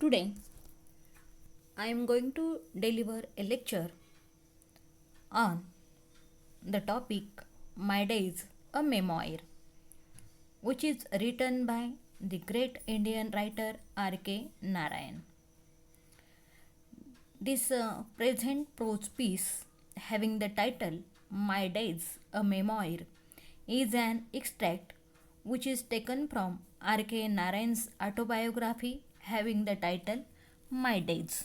Today, I am going to deliver a lecture on the topic My Days, a Memoir, which is written by the great Indian writer R.K.Narayan. This present prose piece, having the title My Days, a Memoir, is an extract which is taken from R.K. Narayan's autobiography having the title My Days.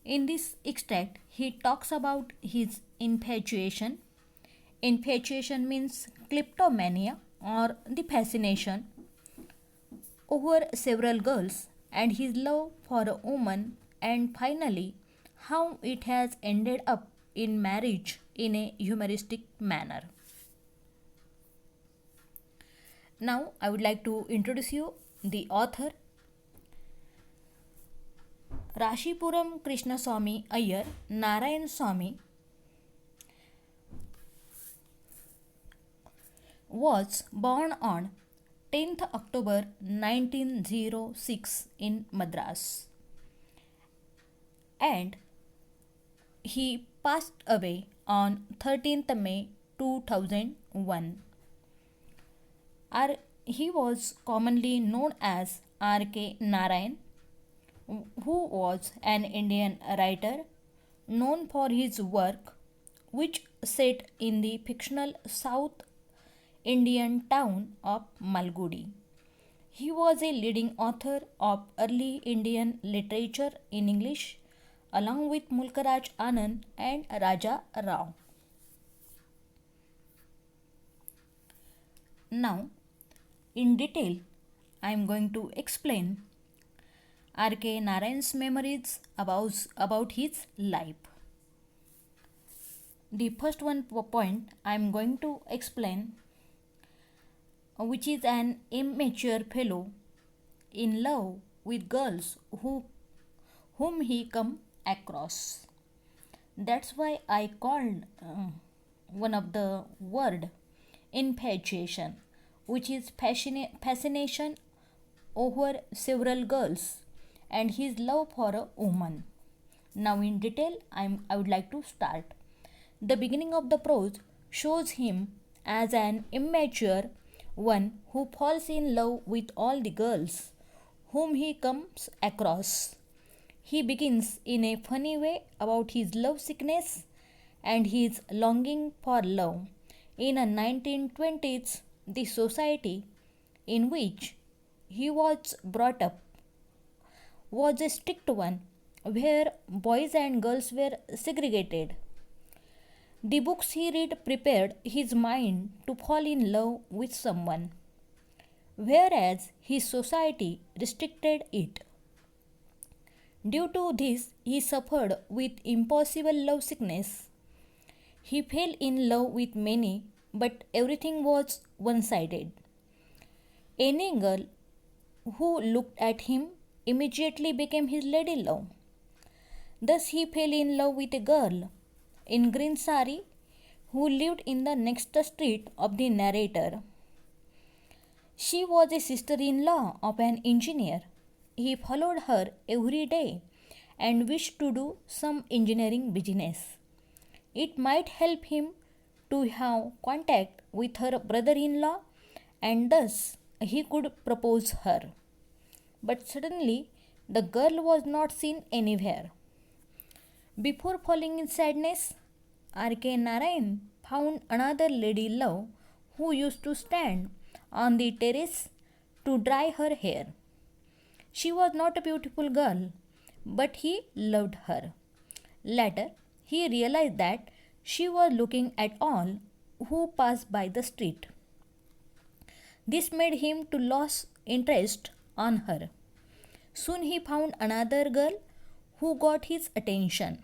In this extract, he talks about his infatuation. Infatuation means kleptomania or the fascination over several girls and his love for a woman, and finally, how it has ended up in marriage in a humoristic manner. Now, I would like to introduce you the author. Rashipuram Krishnaswamy Iyer Narayan Swamy was born on 10th October 1906 in Madras, and he passed away on 13th May 2001. He was commonly known as R.K. Narayan, who was an Indian writer known for his work, which set in the fictional South Indian town of Malgudi. He was a leading author of early Indian literature in English, along with Mulkaraj Anand and Raja Rao. Now, in detail, I am going to explain R.K. Narayan's memories about his life. The first one point I am going to explain, which is an immature fellow in love with girls whom he come across. That's why I called one of the word infatuation, which is fascination over several girls and his love for a woman. Now in detail, I would like to start. The beginning of the prose shows him as an immature one who falls in love with all the girls whom he comes across. He begins in a funny way about his love sickness and his longing for love. In the 1920s, the society in which he was brought up was a strict one where boys and girls were segregated. The books he read prepared his mind to fall in love with someone, whereas his society restricted it. Due to this, he suffered with impossible love sickness. He fell in love with many, but everything was one sided. Any girl who looked at him immediately became his lady love. Thus, he fell in love with a girl in green sari who lived in the next street of the narrator. She was a sister in law of an engineer. He followed her every day and wished to do some engineering business. It might help him to have contact with her brother in law, and thus he could propose her. But suddenly the girl was not seen anywhere. Before falling in sadness, R.K. Narayan found another lady love who used to stand on the terrace to dry her hair. She was not a beautiful girl, but he loved her. Later, he realized that she was looking at all who passed by the street. This made him to lose interest on her. Soon he found another girl who got his attention.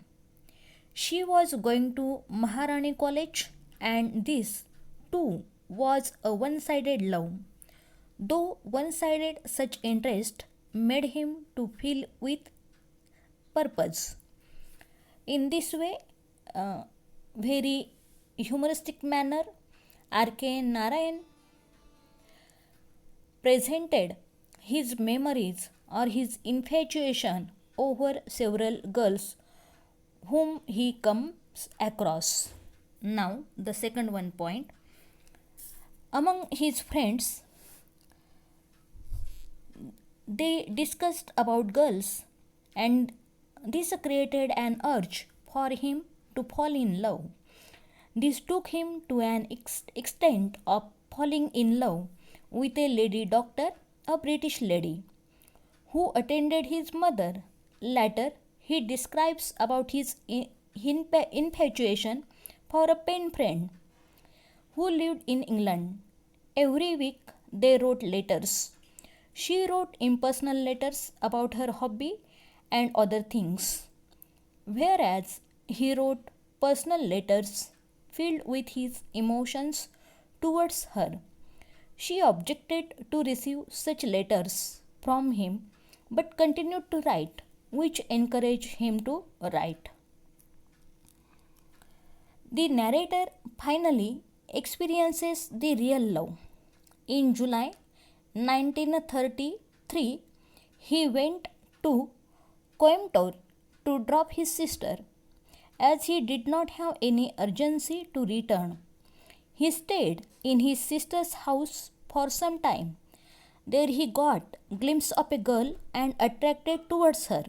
She was going to Maharani College, and this too was a one-sided love. Though one-sided, such interest made him to feel with purpose. In this way, very humoristic manner, R.K. Narayan presented his memories or his infatuation over several girls whom he comes across. Now, the second one point. Among his friends, they discussed about girls, and this created an urge for him to fall in love. This took him to an extent of falling in love with a lady doctor, a British lady, who attended his mother. Later, he describes about his infatuation for a pen friend who lived in England. Every week they wrote letters. She wrote impersonal letters about her hobby and other things, whereas he wrote personal letters filled with his emotions towards her. She objected to receive such letters from him but continued to write, which encouraged him to write. The narrator finally experiences the real love. In July 1933, he went to Coimbatore to drop his sister, as he did not have any urgency to return. He stayed in his sister's house for some time. There he got a glimpse of a girl and attracted towards her.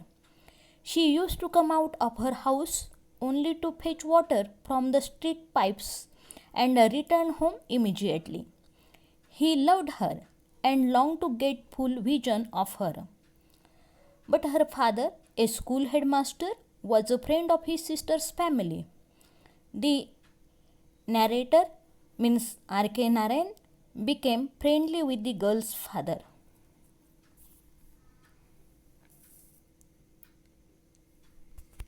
She used to come out of her house only to fetch water from the street pipes and return home immediately. He loved her and longed to get full vision of her. But her father, a school headmaster, was a friend of his sister's family. The narrator, means R.K.Narayan, became friendly with the girl's father.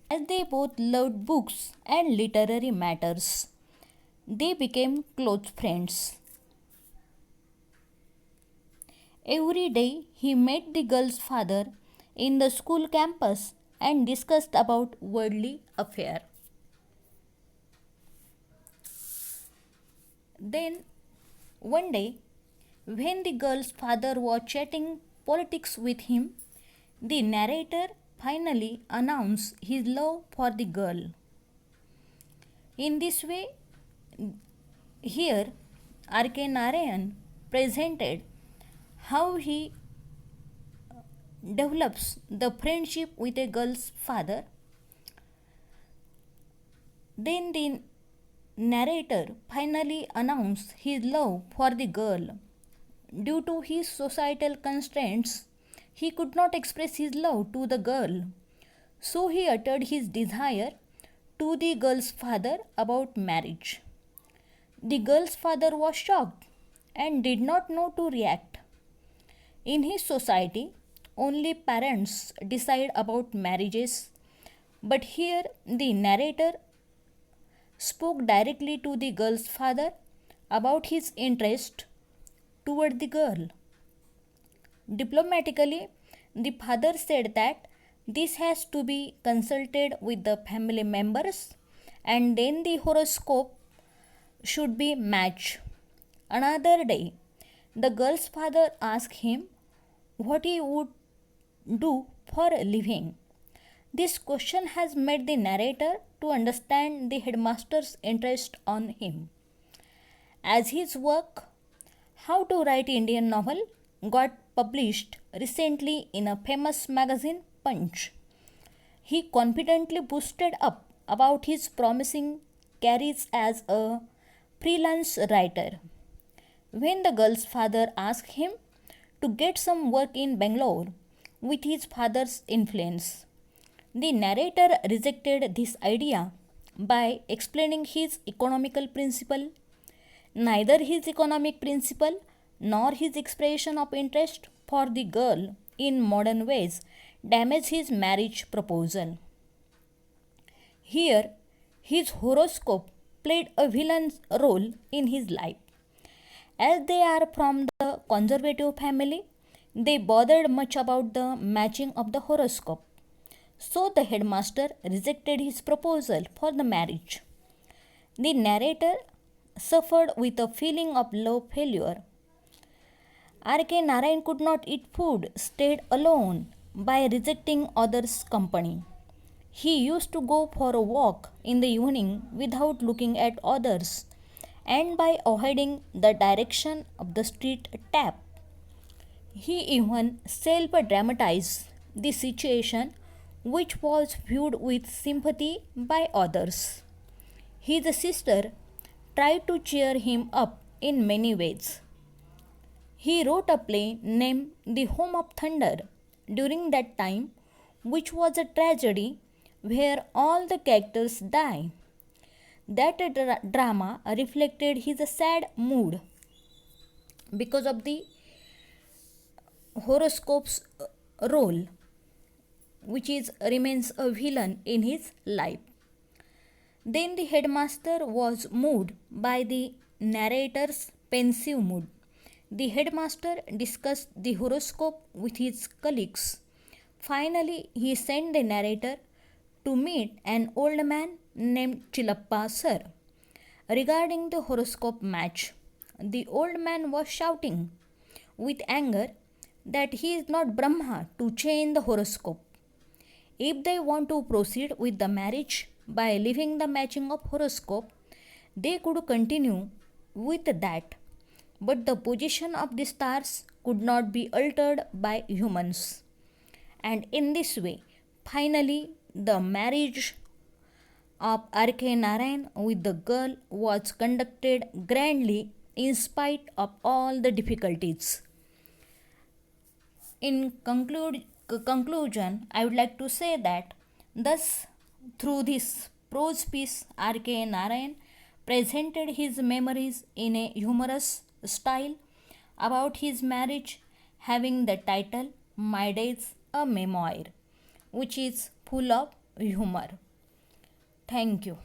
As they both loved books and literary matters, they became close friends. Every day he met the girl's father in the school campus and discussed about worldly affairs. Then one day, when the girl's father was chatting politics with him, the narrator finally announced his love for the girl. In this way, here R.K. Narayan presented how he develops the friendship with a girl's father. Then the narrator finally announced his love for the girl. Due to his societal constraints, he could not express his love to the girl. So he uttered his desire to the girl's father about marriage. The girl's father was shocked and did not know to react. In his society, only parents decide about marriages, but here the narrator spoke directly to the girl's father about his interest toward the girl. Diplomatically, the father said that this has to be consulted with the family members and then the horoscope should be matched. Another day, the girl's father asked him what he would do for a living. This question has made the narrator to understand the headmaster's interest on him. As his work, How to Write Indian Novel, got published recently in a famous magazine, Punch, he confidently boasted up about his promising careers as a freelance writer. When the girl's father asked him to get some work in Bangalore with his father's influence, the narrator rejected this idea by explaining his economical principle. Neither his economic principle nor his expression of interest for the girl in modern ways damaged his marriage proposal. Here, his horoscope played a villain's role in his life. As they are from the conservative family, they bothered much about the matching of the horoscope. So the headmaster rejected his proposal for the marriage. The narrator suffered with a feeling of love failure. R.K. Narayan could not eat food, stayed alone by rejecting others' company. He used to go for a walk in the evening without looking at others and by avoiding the direction of the street tap. He even self dramatized the situation, which was viewed with sympathy by others. His sister tried to cheer him up in many ways. He wrote a play named The Home of Thunder during that time, which was a tragedy where all the characters die. That drama reflected his sad mood because of the horoscope's role, which is remains a villain in his life. Then the headmaster was moved by the narrator's pensive mood. The headmaster discussed the horoscope with his colleagues. Finally, he sent the narrator to meet an old man named Chilappa Sir. Regarding the horoscope match, the old man was shouting with anger that he is not Brahma to change the horoscope. If they want to proceed with the marriage by leaving the matching of horoscope, they could continue with that. But the position of the stars could not be altered by humans. And in this way, finally, the marriage of R.K. Narayan with the girl was conducted grandly in spite of all the difficulties. In conclusion, I would like to say that thus, through this prose piece, R.K. Narayan presented his memories in a humorous style about his marriage, having the title My Days a Memoir, which is full of humor. Thank you.